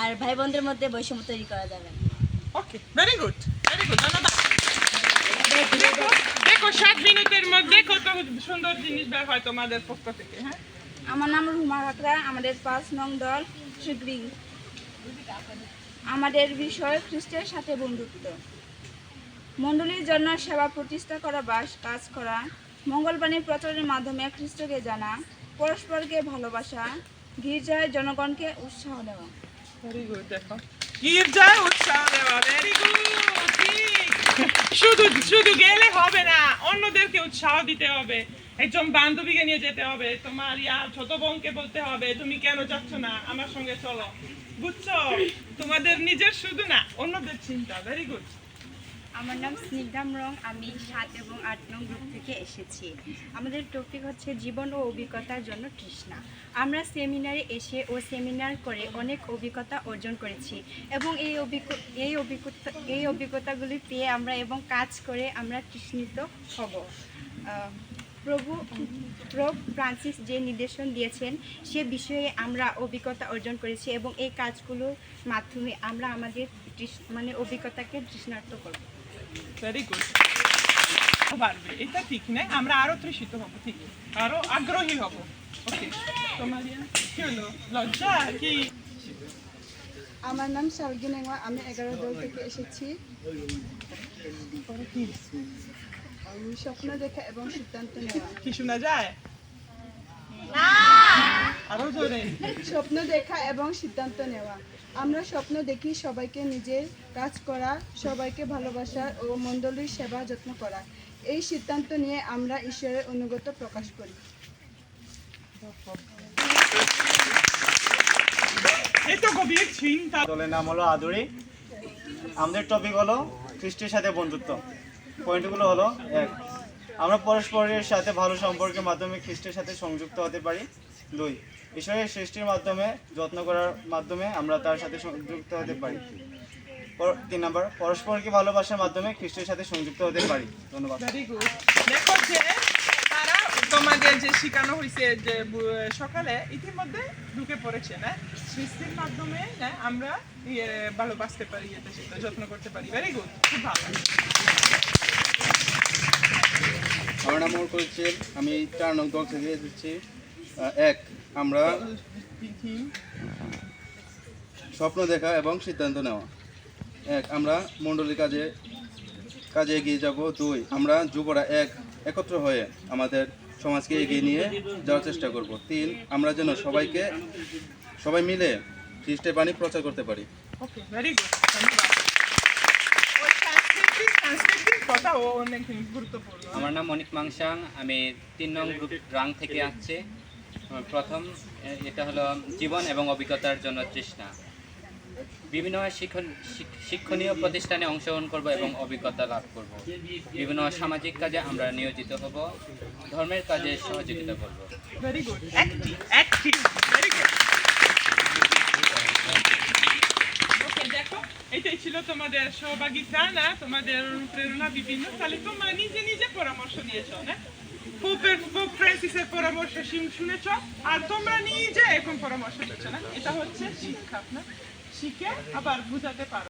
আর ভাই বোনদের মধ্যে বৈষম্য তৈরি করা যাবে না। ওকে, ভেরি গুড, ভেরি গুড, ধন্যবাদ। দেখো দেখো 7 মিনিটের মধ্যে কত সুন্দর জিনিস বের হয় তোমাদের পক্ষ থেকে। হ্যাঁ, আমার নাম রুমা কাকড়া, আমাদের 5 নং দল শিগগিরি। আমাদের বিষয় খ্রিস্টের সাথে বন্ধুত্ব। মণ্ডলীর জন্য সেবা প্রতিষ্ঠা করা বা কাজ করা, মঙ্গলবাণী প্রচারের মাধ্যমে খ্রিস্টকে জানা, পরস্পরকে ভালোবাসা, গির্জায় জনগণকে উৎসাহ দেওয়া। Very good. দেখো গির্জায় উৎসাহ দেওয়া, ভেরি গুড। শুধু শুধু গেলে হবে না, অন্যদেরকে উৎসাহ দিতে হবে। একজন বান্ধবীকে নিয়ে যেতে হবে, তোমার ছোট বোনকে বলতে হবে তুমি কেন যাচ্ছ না, আমার সঙ্গে চলো। বুঝছো? তোমাদের নিজের শুধু না, অন্যদের চিন্তা। Very good. আমার নাম স্নিগ্ধাম রং, আমি 7 এবং 8 নং গ্রুপ থেকে এসেছি। আমাদের টপিক হচ্ছে জীবন ও অভিজ্ঞতার জন্য তৃষ্ণা। আমরা সেমিনারে এসে ও সেমিনার করে অনেক অভিজ্ঞতা অর্জন করেছি এবং এই অভিজ্ঞতাগুলি পেয়ে আমরা এবং কাজ করে আমরা তৃষ্ণিত হব। প্রভু ফ্রান্সিস যে নির্দেশন দিয়েছেন সে বিষয়ে আমরা অভিজ্ঞতা অর্জন করেছি এবং এই কাজগুলোর মাধ্যমে আমরা আমাদের অভিজ্ঞতাকে তৃষ্ণার্ত করব। Very good. পারবে, এটা ঠিক না, আমরা আরো তৃষিত হব, ঠিক, আরো আগ্রহী হব। ওকে, তোমার কি হলো, লজ্জা কি? আমার নাম শালগি নেওয়া, আমি 11 দল থেকে এসেছি। স্বপ্ন দেখা এবং সিদ্ধান্ত নেওয়া। কি শোনা যায়? আরো জোরে। স্বপ্ন দেখা এবং সিদ্ধান্ত নেওয়া। আমরা স্বপ্ন দেখি সবাইকে নিজের কাজ করা, সবাইকে ভালোবাসা ও মণ্ডলীর সেবা যত্ন করা। এই সিদ্ধান্ত নিয়ে আমরা ঈশ্বরের অনুগত প্রকাশ করি। এতো গভীর চিন্তা। দলের নাম হলো আদুরি। আমাদের টপিক হলো খ্রিস্টের সাথে বন্ধুত্ব। পয়েন্টগুলো হলো: 1, আমরা পরস্পরের সাথে ভালো সম্পর্কের মাধ্যমে খ্রিস্টের সাথে সংযুক্ত হতে পারি। 2, ঈশ্বরের সৃষ্টির মাধ্যমে যত্ন করার মাধ্যমে আমরা তার সাথে সংযুক্ত হতে পারি। 3 নাম্বার, পরস্পরকে ভালোবাসার মাধ্যমে খ্রিস্টের সাথে সংযুক্ত হতে পারি। ধন্যবাদ। Very good. দেখো যে তারা তোমাদের যে শেখানো হয়েছে যে সকালে ইতিমধ্যে ঢুকে পড়েছে না, সৃষ্টির মাধ্যমে না আমরা ভালোবাসতে পারি, এটা সেটা যত্ন করতে পারি। ভেরি গুড, খুব ভালো। আমার নাম ওর করেছেন, আমি 4 নং দল থেকে এসেছি। 1, আমরা স্বপ্ন দেখা এবং সিদ্ধান্ত নেওয়া। 1, আমরা মণ্ডলীর কাজে এগিয়ে যাব। 2, আমরা যুবরা একত্র হয়ে আমাদের সমাজকে এগিয়ে নিয়ে যাওয়ার চেষ্টা করব। 3, আমরা যেন সবাই মিলে খ্রিস্টের বাণী প্রচার করতে পারি। ওকে, ভেরি গুড, ধন্যবাদ। ওই সাংস্কৃতিক কথাও অনেক গুরুত্বপূর্ণ। আমার নাম অনিক মাংসাং, আমি 3 নং গ্রুপ রাং থেকে আসছি। প্রথম এটা হলো জীবন এবং অভিজ্ঞতার জন্য তৃষ্ণা। বিভিন্ন শিক্ষণীয় প্রতিষ্ঠানে অংশগ্রহণ করব এবং অভিজ্ঞতা লাভ করব। বিভিন্ন সামাজিক কাজে আমরা নিয়োজিত হব, ধর্মের কাজে সহযোগিতা করব। Very good, active, very good. Okay, দেখো এটাই ছিল তোমাদের সহভাগিতা না, তোমাদের প্রেরণা বিভিন্ন। তাহলে তোমরা নিজে নিজে পরামর্শ দিয়েছ না, পোপ ফ্রান্সিসের পরামর্শ শুনেছ, আর তোমরা নিজে এখন পরামর্শ দিচ্ছ না। এটা হচ্ছে শিক্ষা, না শিখে আবার বুঝাতে পারো।